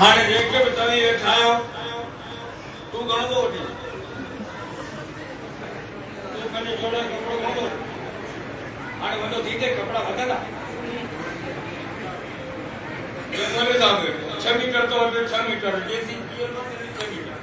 हाणे जेके बि तव्हीं वेठा आहियो तूं घणो थो वठी तूं पंहिंजे जोड़े कपिड़ो घणो हाणे वॾो थींदे कपिड़ा वधंदा 6 मीटर तो 6 मीटर जेसी 6 मीटर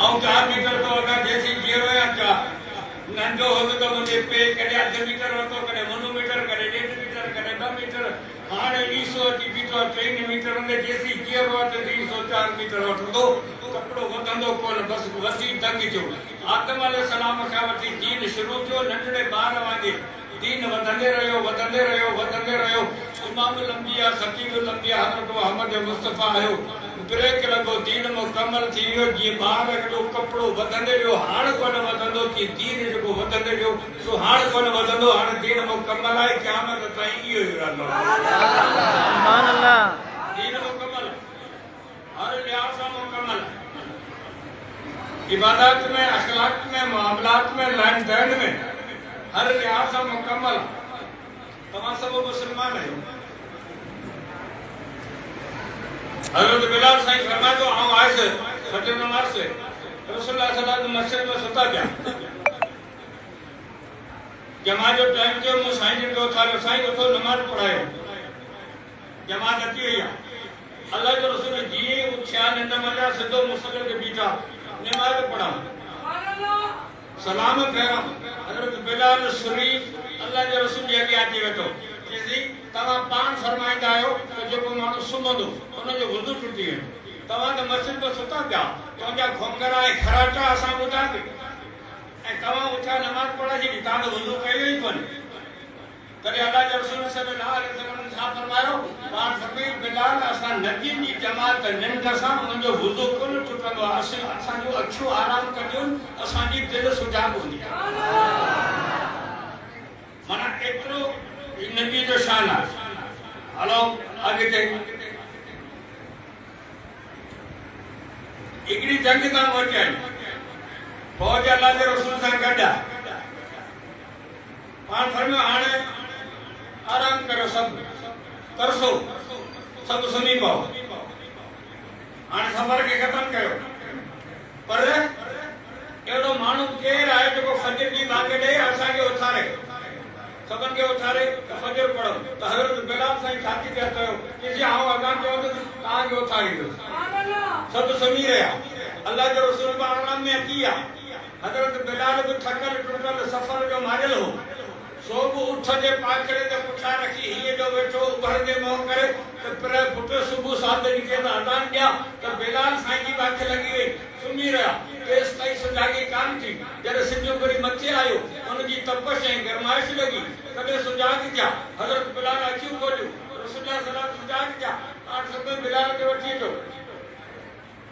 ऐं 4 मीटर तो अगर जेसी जीरो या 4 नंढो हो तो मुझे पे कॾहिं 1/2 मीटर हो तो कॾहिं 1 मीटर कॾहिं 1.5 मीटर कॾहिं 2 मीटर हाणे 200 अची बीठो 3 मीटर में जेसी जीरो तो 304 मीटर वठंदो कपिड़ो वधंदो कोन बस वधी दंग जो आदम अलैहिस्सलाम खां वठी दीन शुरू थियो नंढड़े ॿार वांगे दीन वधंदे रहियो इमामुल अंबिया खतीबुल अंबिया हज़रत मोहम्मद मुस्तफा आयो ब्रेक लॻो दीन मुकम्मल थी वियो जीअं ॿार जो कपिड़ो वधंदे वियो हाणे कोन वधंदो कि दीन जेको वधंदे वियो सो हाणे कोन वधंदो हाणे दीन मुकम्मल आहे क़यामत ताईं इहो ई रहंदो सुभान अल्लाह दीन मुकम्मल हर लिहाज़ सां मुकम्मल इबादत में अखलाक में मामलात में लेन देन में हर लिहाज़ सां मुकम्मल तमाम सब मुसलमान है हजरत बिलाल साईं फरमाए तो हम आए से फजर नमाज से रसूलुल्लाह सल्लल्लाहु अलैहि वसल्लम मस्जिद में सुता गया जमात जो टाइम थियो मु साईं जो था साईं उठो नमाज पढ़ायो जमात अची वई अल्लाह जो रसूल जी उठा निंड मजा सिधो मुसल्ले ते बीठा नमाज पढ़ा सलाम फेरा हजरत बिलाल शरीफ अल्लाह जो रसूल जे अॻियां अची वेठो जी तव्हां पाण फरमाईंदा आहियो त जेको माण्हू सुम्हंदो उनजो वुज़ू टुटी वेंदो तव्हां त मस्जिद में सुता पिया तव्हांजा घोंघरा ऐं खराटा असां ॿुधा ऐं तव्हां उथिया नमाज़ पढ़ाई छॾी तव्हां त वुज़ू कयो ई कोन्हे तॾहिं अल्लाह जो रसूल सल्लल्लाहु अलैहि वसल्लम छा फरमायो पाण फरमाई बिलाल असां नबीअ जी जमात निंड सां उनजो वुज़ू कोन टुटंदो आहे असांजो अखियूं आराम कंदियूं असांजी दिलि सुजाॻ हूंदी आहे माना एतिरो नबी जो शान है हलो आगे हिकिड़ी जंग तां मोटी आई फौज अल्लाह जे रसूल सां गॾु पाण फरमायो हाणे आराम करो सब तरसो सब सुनी पाओ हाणे सफ़र खे ख़त्म कयो पर एड़ो माण्हू केरु आहे जेको फजर जी बांग ॾे असांखे उथारे सबन के उठारे फजर पढ़ो तो हजरत बिलाल साईं छाती ते कयो कि जी हां अगां चयो त तां जो उथारी दो सुभान अल्लाह सब सुनी रहा अल्लाह जो रसूल आराम में किया हजरत बिलाल को थकल टुटल सफर जो मारियल हो सो को उठ जे पाखरे ते पुठा रखी हिए जो वेठो उभर जे मोह करे त पर पुट सुबह सात दिन के अजान दिया त बिलाल साईं जी बात लगी गई सुनी रहा केस ताई सुजागी कान थी जरे सिजो परी मथे आयो उन जी तपश ऐं गरमाइश लगी कदे सुजाग थिया हजरत बिलाल अखियूं खोलियो रसूलुल्लाह सल्लल्लाहु अलैहि वसल्लम सुजाग थिया पाण सब बिलाल के वठी तो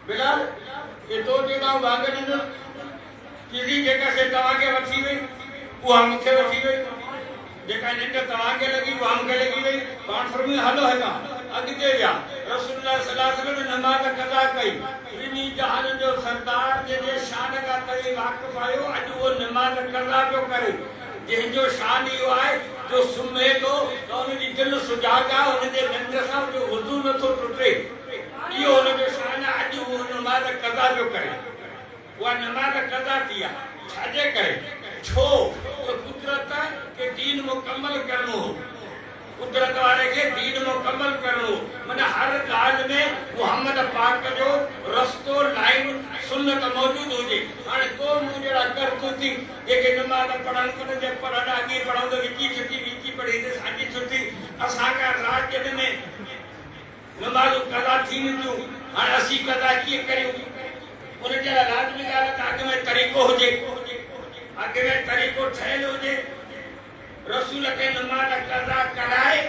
बिलाल ये तो जेका वांग ॾिनो किसी जेका से तव्हां के वठी वई उहा मूंखे वठी वई जेका निंड तव्हां के लगी उहा मूंखे लगी वई पाण फरमायो हलो हेॾां अॻिते विया रसूलुल्लाह सल्लल्लाहु अलैहि वसल्लम नमाज़ क़ज़ा कई टिनी जहान जो सरदार जे शान का तई वाक़िफ़ आयो अॼु वो नमाज़ क़ज़ा पियो करे जंहिंजो शान इहो आहे जो सुम्हे थो त उनजी दिलि सुजाॻ आहे उनजे निंड सां जो वुज़ू नथो टुटे इहो उनजो शान आहे अॼु उहो नमाज़ क़ज़ा पियो करे उहा नमाज़ क़ज़ा थी आहे छाजे करे छो त कुदरत के दीन मुकम्मल करणो हो कुदरत वाले के दीन मुकम्मल करणो माना हर ॻाल्हि में मुहम्मद पाक जो रस्तो लाइन सुन्नत मौजूद हुजे हाणे को मूं जहिड़ा कर तूं थी जेके नमाज़ पढ़नि कोन जे पढ़नि अॻे पढ़ंदो विकी पढ़ी त साॻी छुटी असांजा राज्य में नमाज़ूं क़ज़ा थीनि थियूं हाणे असीं क़ज़ा कीअं करियूं उन जे लाइ लाज़मी ॻाल्हि त अॻ में तरीक़ो हुजे अॻ में तरीक़ो ठहियलु हुजे रसूल के नमाज़ क़ज़ा कराए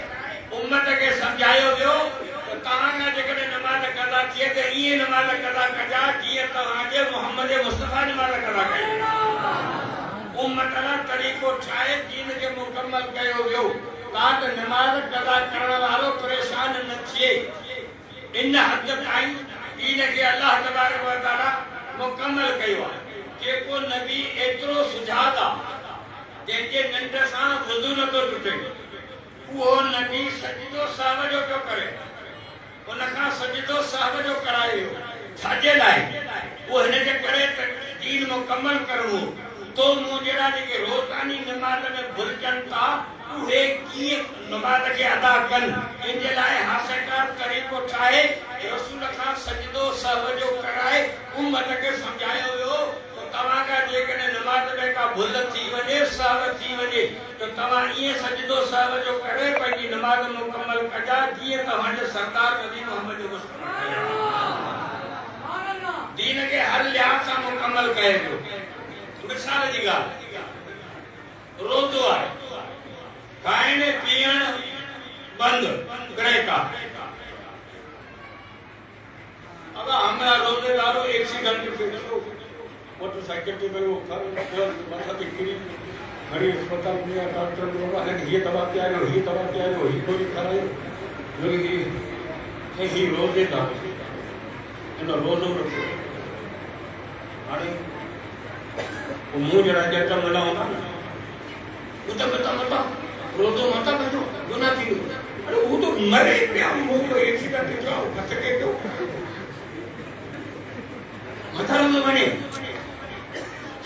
उम्मत के समझायो वियो त तव्हां जेकॾहिं नमाज़ क़ज़ा थिए त ईअं नमाज़ क़ज़ा कजा जीअं तव्हांजे मोहम्मद मुस्तफा नमाज़ क़ज़ा कई उम्मत लाइ तरीक़ो ठाहे दीन खे मुकम्मल कयो वियो ताकि नमाज़ क़ज़ा करण वारो परेशान न थिए इन हद ताईं दीन खे अल्लाह तबारक व तआला मुकम्मल कयो आहे जेको नबी एतिरो सुजाॻ आहे जंहिंजे निंड सां वुज़ू नथो टुटे वो नबी सजदो साहब जो पियो करे उनखां सजदो साहब जो करायो छाजे लाए वो हिन जे करे त दीन मुकम्मल करूं तो मूं जहिड़ा जेके रोज़ानी नमाज़ में भुलजनि था उहे कीअं नमाज़ खे अदा कनि इन जे लाइ हासिलकार तरीक़ो छा आहे रसूल खां सजदो साहब जो कराए उम्मत खे सम्झायो वियो त तव्हां खां जेकॾहिं नमाज़ में का भुल थी वञे साहब थी वञे त तव्हां ईअं सजदो साहब जो करे पंहिंजी नमाज़ मुकम्मल कजा जीअं तव्हांजे सरदार नबी मोहम्मद मुस्तफ़ा दीन के हर लिहाज सां मुकम्मल कयो पियो मिसाल जी ॻाल्हि रोज़ो आहे खाइण पीअण बंदि करे का अब हमारा रोजेदारो एक्सीडेंट से मोटरसाइकिल पे गयो माथा पे गिरी घड़ी अस्पताल में डॉक्टर ने बोला है ये दवा क्या है ये दवा क्या है ये गोली खाए लोग ही रोजेदार इन रोजो रखो अरे वो मुंह जरा जट मना होना उता मता रोजो मता बैठो गुना थी अरे वो तो मरे पे मुंह को एक्सीडेंट थी जाओ फटके तो मथा रोजो बने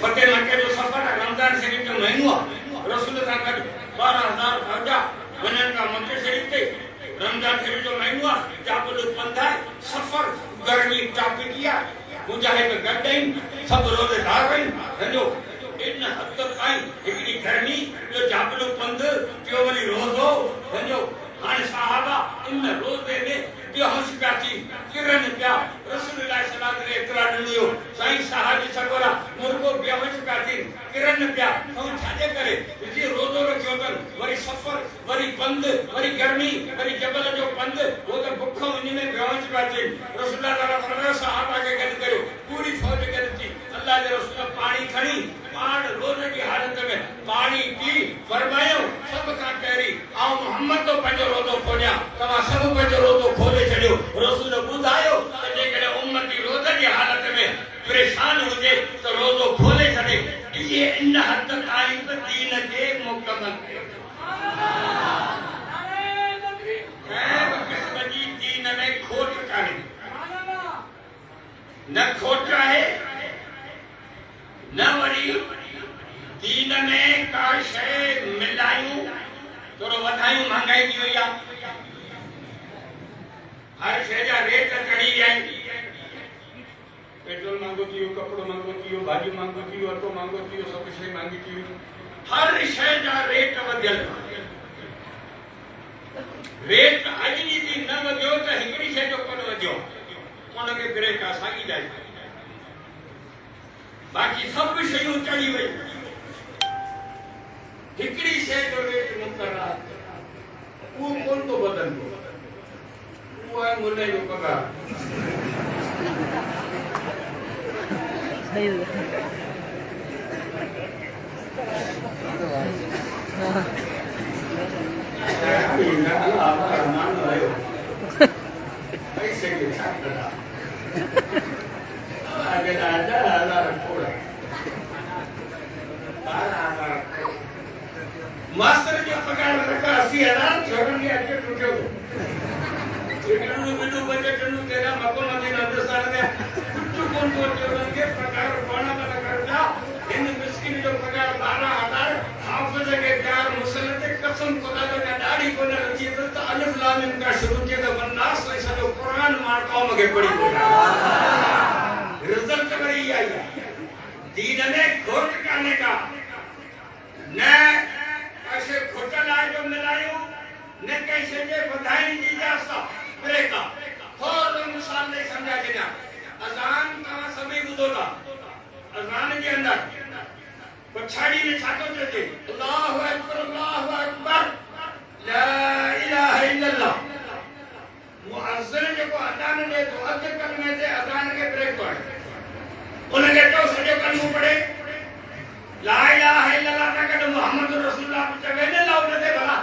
फटे मके जो सफर रमजान शरीफ जो महीनो रसूल सां गॾु 12,000 फौजा वञनि का मके शरीफ ते रमजान शरीफ जो महीनो जाबुल पंधा सफर गर्मी टापी किया मुजाहिद गड्डन सब रोजेदार आहिनि समझो इन हद ताईं हिकड़ी गर्मी जो जाबुल पंध जो वरी रोज़ो समझो हाणे सहाबा इन रोज़े में बेहोश पिया थी किरन पिया रसूलुल्लाह सल्लल्लाहु अलैहि वसल्लम इतरा ॾिनियो साईं साहब सगोरा मुर्गो बेहोश पिया थी किरन पिया ऐं छाजे करे जी रोज़ो रखियो अथनि वरी सफ़र वरी बंद वरी गर्मी वरी जबल जो बंद वो त बुखो इन में बेहोश पिया थी रसूलुल्लाह सल्लल्लाहु अलैहि वसल्लम सहाबा खे गॾु कयो पूरी फौज गॾु थी अल्लाह जे रसूल पानी खणी पाण रोज़े जी हालत में पानी पी फरमायो सब का पहिरीं आ मोहम्मद तो पंहिंजो रोज़ो खोलिया तव्हां सब पंहिंजो रोज़ो खोले छॾियो रसूल ॿुधायो त जेकॾहिं उम्मती रोज़े जी हालत में परेशान हुजे त रोज़ो खोले छॾे ये इन हद ताईं त दीन खे मुकम्मल कयो कंहिं बि क़िस्म जी दीन में खोट कान्हे न खोट आहे न वरी दीन में का शइ मिलायूं थोरो वधायूं महांगाई थी वई आहे हर शइ जा रेट चढ़ी विया आहिनि पेट्रोल महंगो थी वियो कपिड़ो महंगो थी वियो भाॼियूं महंगो थी वियो अटो महंगो थी वियो सभु शइ महांगी थी वियूं हर शइ जा रेट वधियल रेट अॼु जी न वधियो त हिकिड़ी शइ जो कोन वधियो उनखे ब्रेक आहे साॻी जाए बाक़ी सब शयूं चढ़ी वई हिकिड़ी शइ जो रेट मुक़ररु आहे उहो कोन थो बदलंदो उहो आहे मुल्ह जो पगार पैसे के साथ आगे राजा मास्टर जो पगार रखा 80,000 छोड़न के अटे टूटो इकड़ू बिडू बजट नु तेरा मको मदीना हिंदुस्तान में कुछ कोन को छोड़न के पगार कोना बना करता इन मिस्किन जो पगार 12,000 हाफिज के प्यार मुसल्लत कसम खुदा का दाढ़ी को न रखी तो अलिफ लाम मिम का शुरू के तो वन्नास ऐसा जो कुरान मार कौम के पड़ी रिजल्ट वही आई दीन में खोट करने का न ऐसे खोटा लाए जो मिलायो न कैसे जे बधाई दी जा सा ब्रेक और मिसाल दे समझा देना अजान का सभी बुदोला अजान के अंदर पछाड़ी में छातो चले अल्लाहु अकबर ला इलाहा इल्लल्लाह मुअज्जिन जो को अजान दे तो अध कलमे से अजान के ब्रेक पड़े उनके तो सजे कलमो पड़े ला इलाहा इल्लल्लाह का कद मोहम्मद रसूलुल्लाह चवे ने लाउ दे भला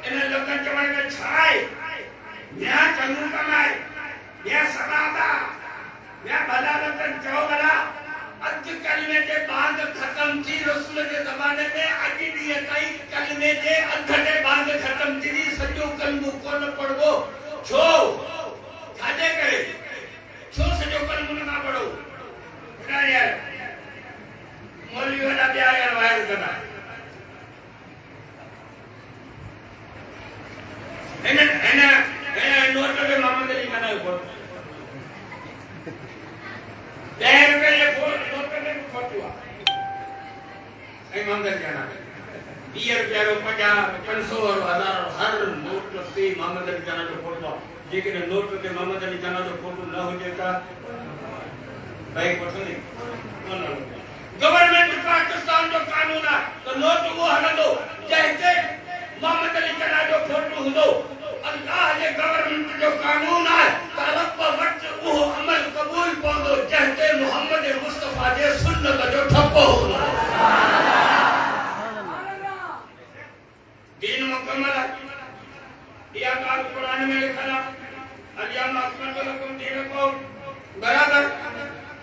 इन लोगन चवण में छाए या चंगू कमाए या सलादा या भला रतन चौगला अध कलमे के बाद खत्म थी रसूल के जमाने में अजी दी ताई कलमे के अध के बाद खत्म गरम दीदी सजो कलमो कोन पढ़बो छो छाजे करे छो सजो कलमो ना पढ़ो ना यार मौलवी वाला भी आया वायर करना एना नोट के मोहम्मद अली का नाम बोल 10 रुपए ये नोट करने को फटुआ ऐ मोहम्मद अली का नाम 20 रुपया रो 50 500 और 1000 हर नोट पे मोहम्मद अली का नाम जो फोटो लेकिन नोट पे मोहम्मद अली का नाम जो फोटो ना हो जाता भाई फोटो नहीं गवर्नमेंट पाकिस्तान जो कानून है तो नोट वो हटा दो जैसे मोहम्मद अली का नाम जो फोटो हो दो अल्लाह जे गवर्नमेंट जो कानून है तरफ वक्त वो अमल कबूल पवंदो जैसे मोहम्मद मुस्तफा जे सुन्नत जो ठप्पो हो दीन मुकम्मल है या काल कुरान में लिखा है अलियाम अकमल लकुम दीनकुम बराबर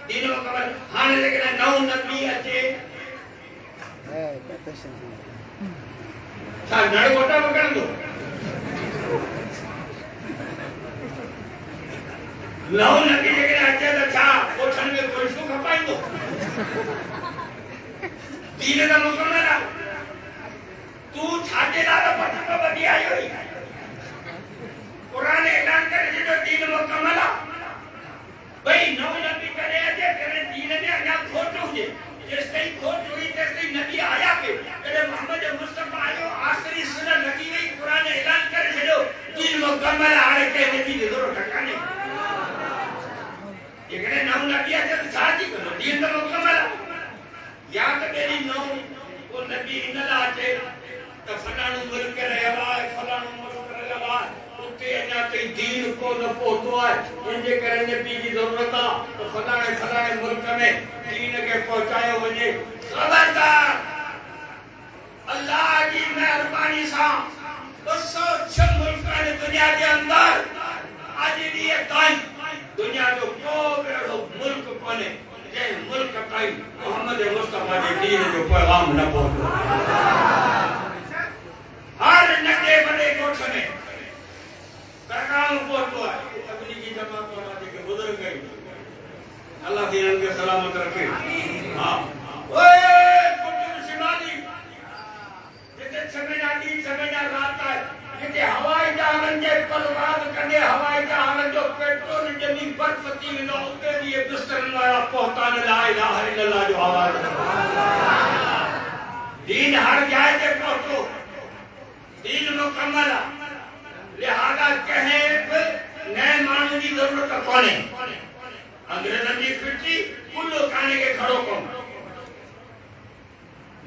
दीन मुकम्मल हां लेकिन नौ नबी अचे है कतशन सा नड़ गोटा पकड़ दो नौ नबी लेकिन अचे तो छा पोषण में कोई सु खपाइंदो दीन का मुकम्मल है तू छाटेदार पटका बदी आयो कुरान ऐलान करे जो दीन मुकम्मल भाई नौ नबी करे अजे करे दीन ने अना खोट हुजे जिस कई खोट हुई ते कई नबी आया के करे मोहम्मद मुस्तफा आयो आखिरी सुना लगी गई कुरान ऐलान करे जो दीन मुकम्मल आने के नबी दे दो ठकाने ये करे नौ नबी अजे शादी करो दीन मुकम्मल या तो तेरी नौ वो नबी न लाचे तो फलानु मुल्क रहवा फलानु मुल्क रहवा उते अना कई दीन को न पहुंचो है इनके करने पी की जरूरत है तो फलाने मुल्क में दीन के पहुंचायो वने खबरदार अल्लाह की मेहरबानी से 206 मुल्क ने दुनिया के अंदर आज ये ताई दुनिया जो को मुल्क कोने जे मुल्क ताई मोहम्मद मुस्तफा के दीन जो पैगाम न पहुंचो हर नगे बड़े कोठने पैगाम पहुंचो है तबलीगी जमात वाला के बुजुर्ग गए अल्लाह के इनके सलामत रखे हां ओए कुतुब शिमाली जिते समय ना रात है जिते हवाई जहाज के परवाज करने हवाई जहाज जो पेट्रोल जमी बर्फ थी न उते भी ये बिस्तर वाला पहुंचाने ला इलाहा इल्लल्लाह जो आवाज दीन हर जाए के पहुंचो दीन मुकम्मल लिहाजा कहे नए मानू की जरूरत कोने अंग्रेजन की फिरती कुल्लो काने के खड़ो को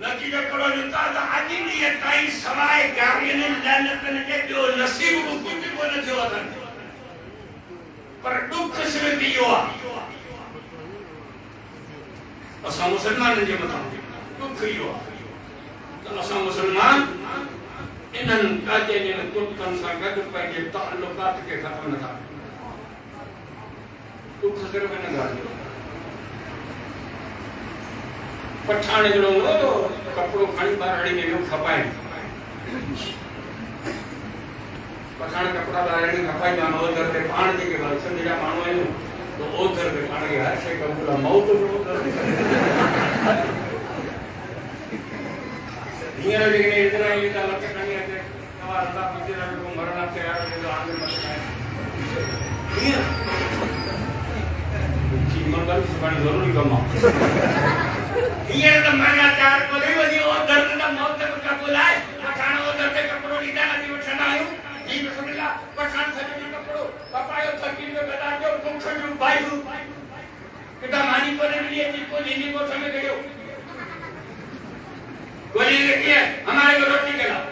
नतीजा करो जुता तो आदि नहीं है काई सवाए गाड़ी ने लानत ने के जो नसीब को कुछ को न थियो था पर दुख से भी हुआ असा मुसलमान ने बताओ दुख ही हुआ तो असा मुसलमान इनन काजे ने कुतन सा गद पे ताल्लुकात के खत्म न था दुख सिर्फ न गाड़ी पठाने जो तो कपड़ो खानी बारड़ी में जो खपाए पठान कपड़ा बारड़ी में खपाए ना उधर के पान दे के बाद समझा मानो है तो उधर के पान के हर से कपड़ा मौत जो उधर ये लेकिन इतना ये तो लग नहीं आते हमारा अल्लाह पिछले को मरना तैयार है तो आगे मत है ये मंगल सुबह जरूरी कमा ये तो मरना तैयार को नहीं वही और दर्द का मौत तक का बुलाए पठान वो दर्द के कपड़ों नीचा नहीं उठना आयो जी बिस्मिल्लाह पठान से जो कपड़ों पपायो सकीन में बता दो तुम से जो भाई कितना मानी को ने लिए जी को लेनी को समय गयो गोली लेके हमारे को रोटी खिलाओ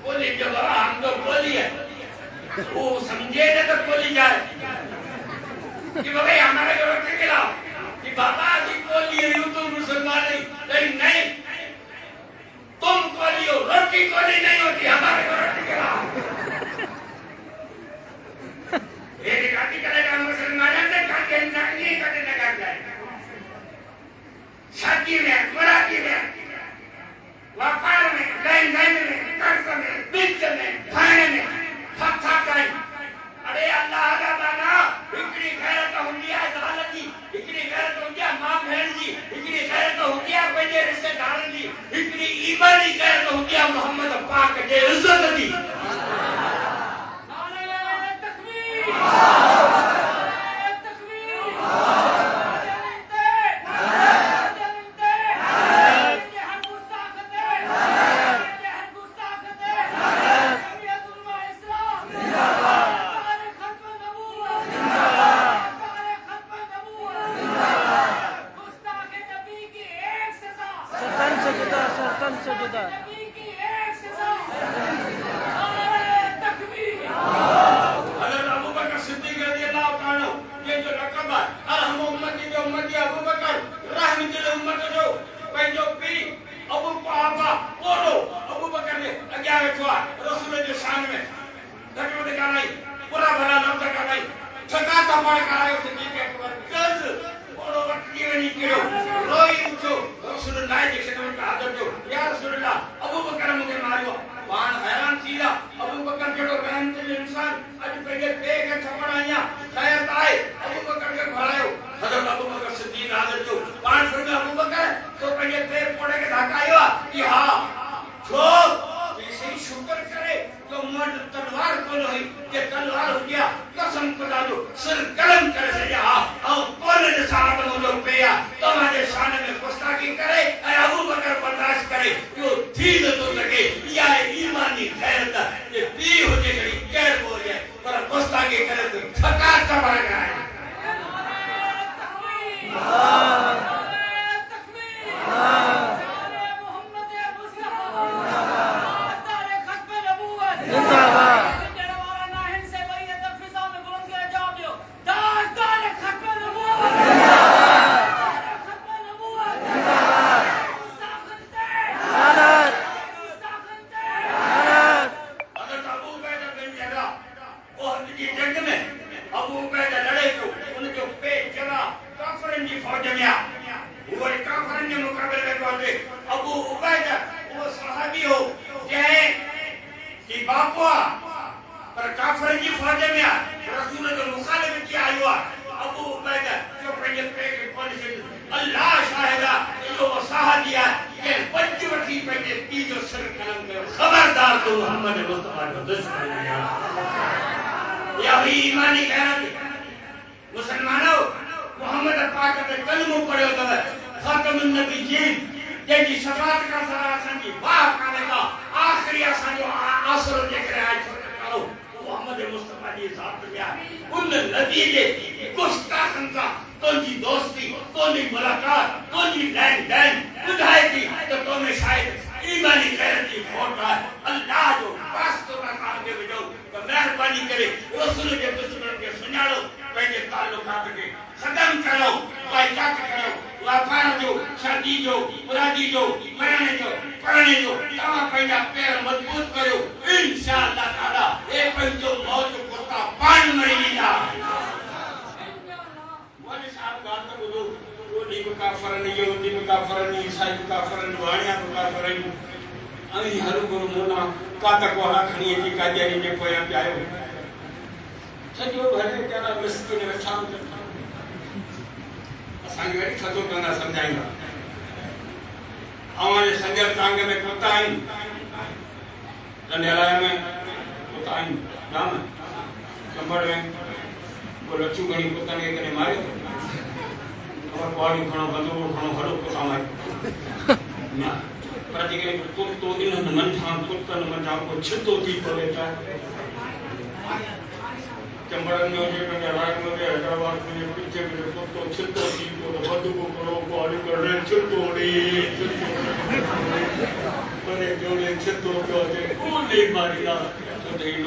गोली जब हम तो गोली है वो समझे ना तो गोली जाए कि भाई हमारे को रोटी खिलाओ कि बाबा जी गोली है यूं तो मुसलमान नहीं तुम गोली हो रोटी गोली नहीं होती हमारे को रोटी खिलाओ ये काटी करेगा मुसलमान ने काटे नहीं काटे ना काट जाए शादी में मराठी में व्यापार में लेन देन में जे इज्जत दी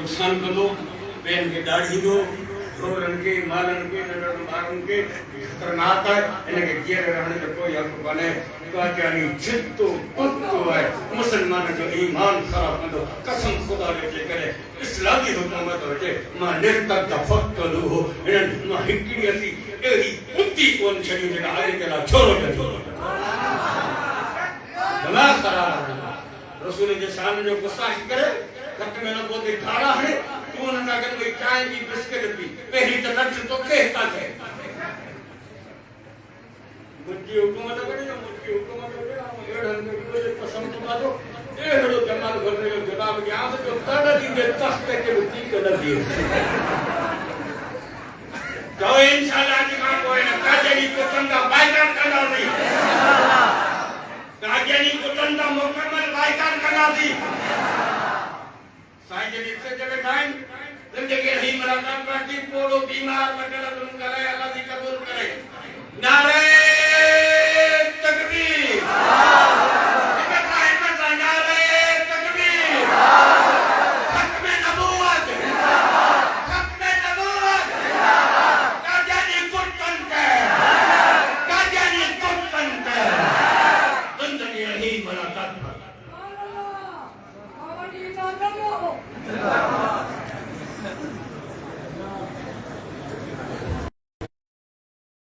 नुकसान कदो बेन के दाढ़ी दो ढोरन के मारन के नडर मारन के खतरनाक है इनके जीअर रहने जो कोई हक बने काचानी छितो पत्तो है मुसलमान जो ईमान खराब कंदो कसम खुदा के करे इस्लामी हुकूमत होजे मां निर्तक फक्तलू हो इन मां हिकड़ी असी एड़ी कुत्ती कोन छड़ी जे आगे केला छोरो दिमाग खराब रसूल जे शान जो गुस्ताखी करे खत में न बोते खाना है तू न अगर कोई चाय की बिस्किट पी पहली तो लक्ष्य तो कहता है मुझे हुकूमत करे जो मुझे हुकूमत करे एड़न के कोई पसंद तो बातो एड़ो जमाल भरने जो जनाब के आस जो तड़ दी दे तख्त के बुती के लगी तो इंशाल्लाह जी मां कोई न काजनी को तंदा बाइकाट करना थी काजनी को तंदा मुकम्मल बाइकाट करना थी साईं जी से जगह टाइम जिंदगी ही मुलाकात बाकी पोलो बीमार